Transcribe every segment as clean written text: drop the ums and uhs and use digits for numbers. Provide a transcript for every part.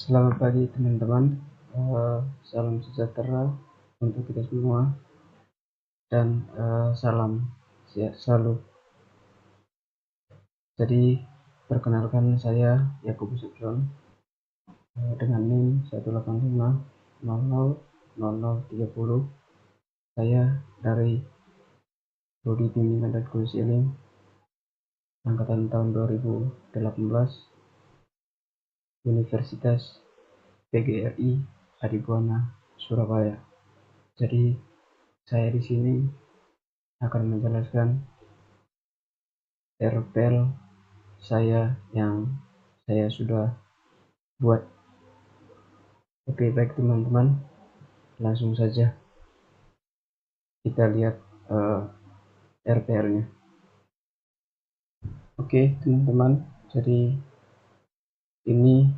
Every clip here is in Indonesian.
Selamat pagi teman-teman. Salam sejahtera untuk kita semua dan salam sehat selalu. Jadi perkenalkan, saya Yakobus Subson dengan NIM 185000030. Saya dari Prodi Bimbingan dan Konseling angkatan tahun 2018 Universitas PGRI Adibuana Surabaya. Jadi saya di sini akan menjelaskan RPL saya yang saya sudah buat. Oke, baik teman-teman, langsung saja kita lihat RPL-nya. Oke teman-teman, jadi ini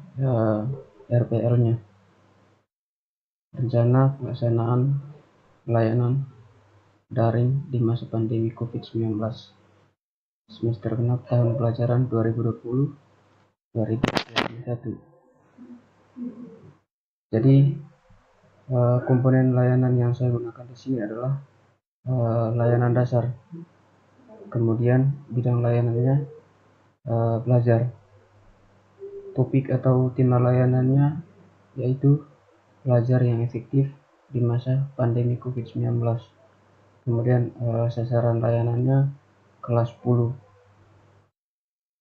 RPL-nya, rencana pelaksanaan pelayanan daring di masa pandemi COVID-19 semester genap tahun pelajaran 2020-2021. Jadi komponen layanan yang saya gunakan di sini adalah layanan dasar. Kemudian bidang layanannya belajar. Topik atau tema layanannya yaitu belajar yang efektif di masa pandemi COVID-19. Kemudian sasaran layanannya kelas 10.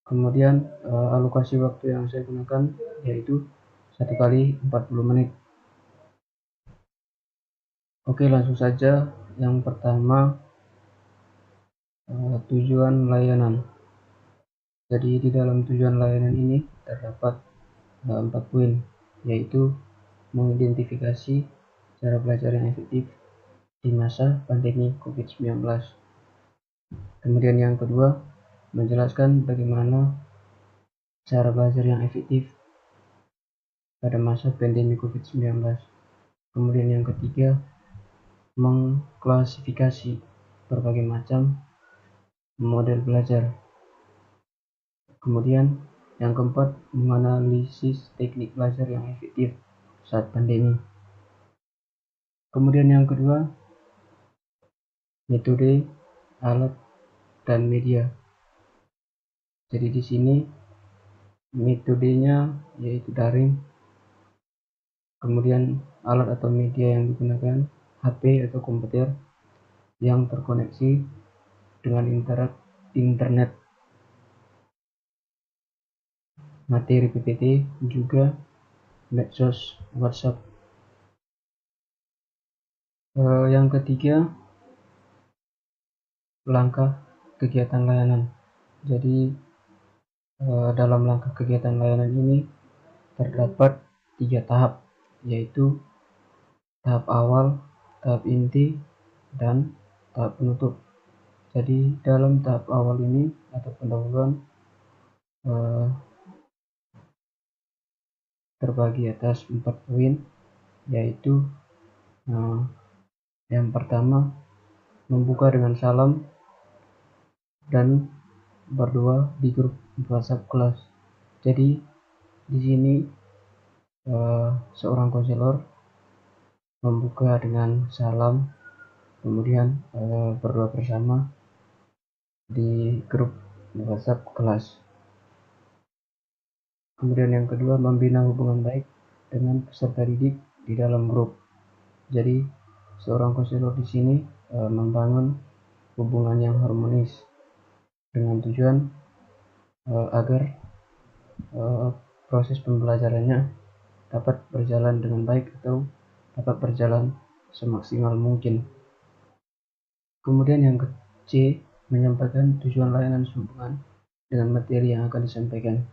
Kemudian alokasi waktu yang saya gunakan yaitu 1 kali 40 menit. Oke, langsung saja. Yang pertama, tujuan layanan. Jadi di dalam tujuan layanan ini terdapat 4 poin, yaitu mengidentifikasi cara belajar yang efektif di masa pandemi COVID-19. Kemudian yang kedua, menjelaskan bagaimana cara belajar yang efektif pada masa pandemi COVID-19. Kemudian yang ketiga, mengklasifikasi berbagai macam model belajar. Kemudian yang keempat, menganalisis teknik belajar yang efektif saat pandemi. Kemudian yang kedua, metode, alat, dan media. Jadi di sini metodenya yaitu daring. Kemudian alat atau media yang digunakan HP atau komputer yang terkoneksi dengan internet, materi PPT, juga medsos WhatsApp. Yang ketiga, langkah kegiatan layanan. Jadi dalam langkah kegiatan layanan ini terdapat 3 tahap, yaitu tahap awal, tahap inti, dan tahap penutup. Jadi dalam tahap awal ini atau pendahuluan terbagi atas 4 poin, yaitu yang pertama, membuka dengan salam dan berdua di grup WhatsApp kelas. Jadi di sini seorang konselor membuka dengan salam, kemudian berdoa bersama di grup WhatsApp kelas. Kemudian yang kedua, membina hubungan baik dengan peserta didik di dalam grup. Jadi seorang konselor di sini membangun hubungan yang harmonis dengan tujuan agar proses pembelajarannya dapat berjalan dengan baik atau dapat berjalan semaksimal mungkin. Kemudian yang C, menyampaikan tujuan layanan sehubungan dengan materi yang akan disampaikan.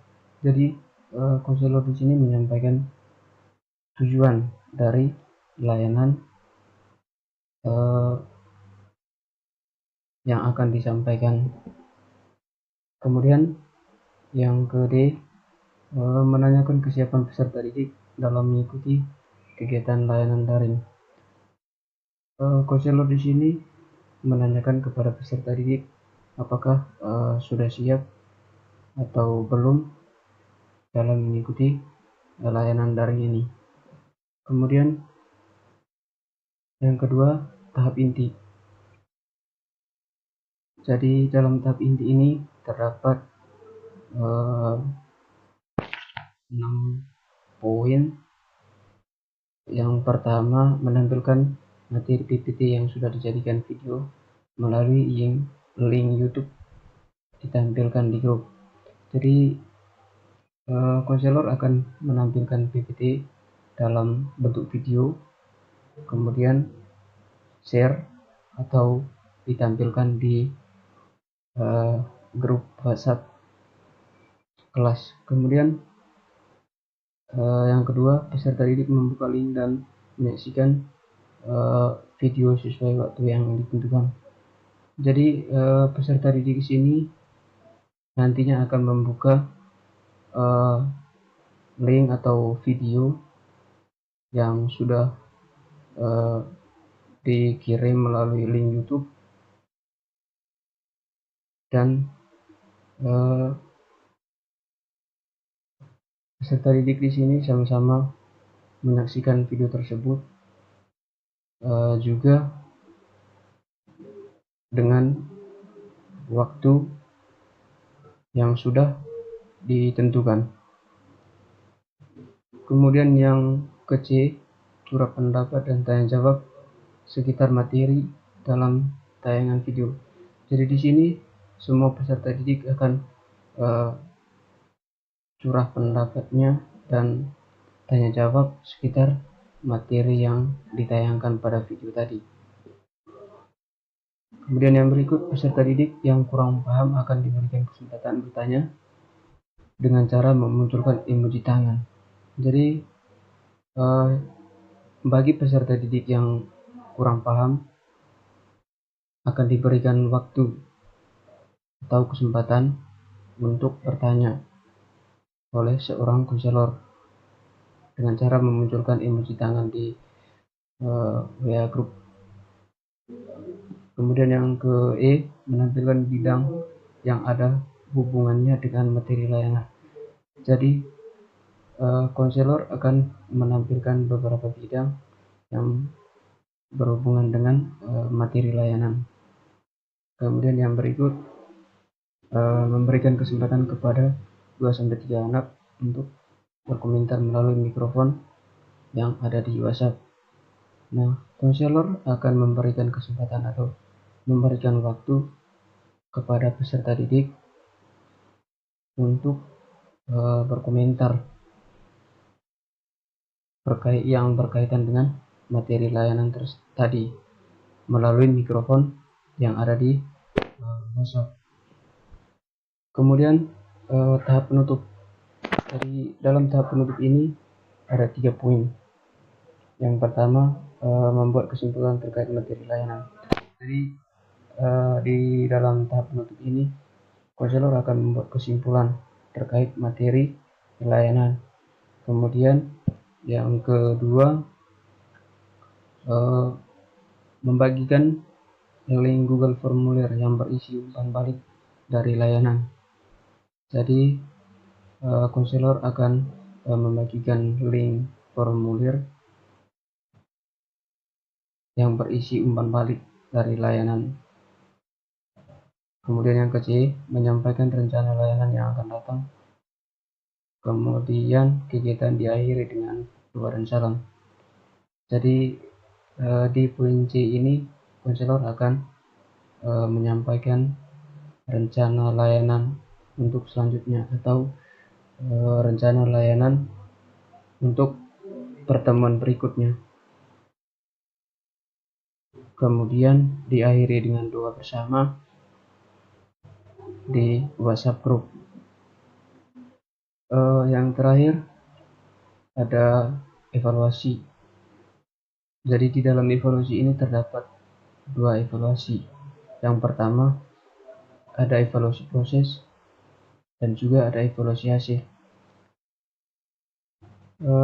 Jadi konselor di sini menyampaikan tujuan dari layanan yang akan disampaikan. Kemudian yang ke D, menanyakan kesiapan peserta didik dalam mengikuti kegiatan layanan daring. Konselor di sini menanyakan kepada peserta didik apakah sudah siap atau belum dalam mengikuti layanan daring ini. Kemudian yang kedua, tahap inti. Jadi dalam tahap inti ini terdapat 6 poin. Yang pertama, menampilkan materi PPT yang sudah dijadikan video melalui link YouTube ditampilkan di grup. Jadi konselor akan menampilkan PPT dalam bentuk video, kemudian share atau ditampilkan di grup WhatsApp kelas. Kemudian yang kedua, peserta didik membuka link dan menyaksikan video sesuai waktu yang ditentukan. Jadi peserta didik di sini nantinya akan membuka link atau video yang sudah dikirim melalui link YouTube, dan peserta didik di sini sama-sama menyaksikan video tersebut juga dengan waktu yang sudah ditentukan. Kemudian yang ke C, surat pendapat dan tanya jawab sekitar materi dalam tayangan video. Jadi di sini semua peserta didik akan curah pendapatnya dan tanya jawab sekitar materi yang ditayangkan pada video tadi. Kemudian yang berikut, peserta didik yang kurang paham akan diberikan kesempatan bertanya dengan cara memunculkan emoji tangan. Jadi bagi peserta didik yang kurang paham akan diberikan waktu atau kesempatan untuk bertanya oleh seorang konselor dengan cara memunculkan emoji tangan di WA group. Kemudian yang ke E, menampilkan bidang yang ada hubungannya dengan materi layanan. Jadi konselor akan menampilkan beberapa bidang yang berhubungan dengan materi layanan. Kemudian yang berikut, memberikan kesempatan kepada 2-3 anak untuk berkomentar melalui mikrofon yang ada di WhatsApp. Nah, konselor akan memberikan kesempatan atau memberikan waktu kepada peserta didik untuk berkomentar yang berkaitan dengan materi layanan tadi melalui mikrofon yang ada di WhatsApp. Kemudian tahap penutup. Jadi dalam tahap penutup ini ada 3 poin. Yang pertama, membuat kesimpulan terkait materi layanan. Jadi di dalam tahap penutup ini konselor akan membuat kesimpulan terkait materi layanan. Kemudian yang kedua, membagikan link Google Formulir yang berisi umpan balik dari layanan. Jadi konselor akan membagikan link formulir yang berisi umpan balik dari layanan. Kemudian yang ke-C, menyampaikan rencana layanan yang akan datang. Kemudian kegiatan diakhiri dengan doa dan salam. Jadi di poin C ini konselor akan menyampaikan rencana layanan untuk selanjutnya atau rencana layanan untuk pertemuan berikutnya. Kemudian diakhiri dengan doa bersama di WhatsApp group. Yang terakhir ada evaluasi. Jadi di dalam evaluasi ini terdapat 2 evaluasi. Yang pertama ada evaluasi proses dan juga ada evaluasi hasil.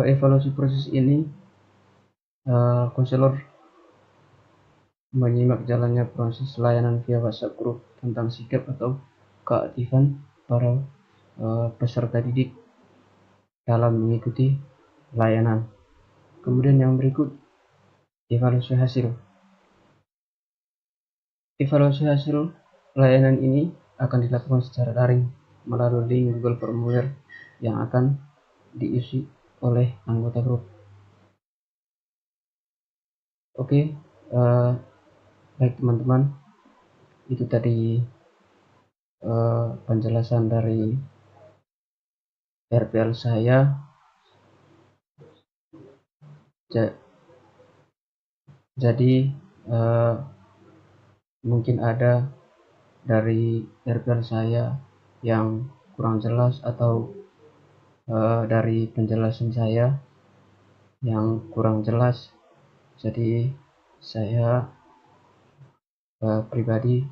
Evaluasi proses ini konselor menyimak jalannya proses layanan via WhatsApp group tentang sikap atau keaktifan para peserta didik dalam mengikuti layanan. Kemudian yang berikut, evaluasi hasil. Evaluasi hasil layanan ini akan dilakukan secara daring melalui link Google Formulir yang akan diisi oleh anggota grup. Oke, baik teman-teman, itu tadi penjelasan dari RPL saya. Jadi mungkin ada dari RPL saya yang kurang jelas atau dari penjelasan saya yang kurang jelas, jadi saya pribadi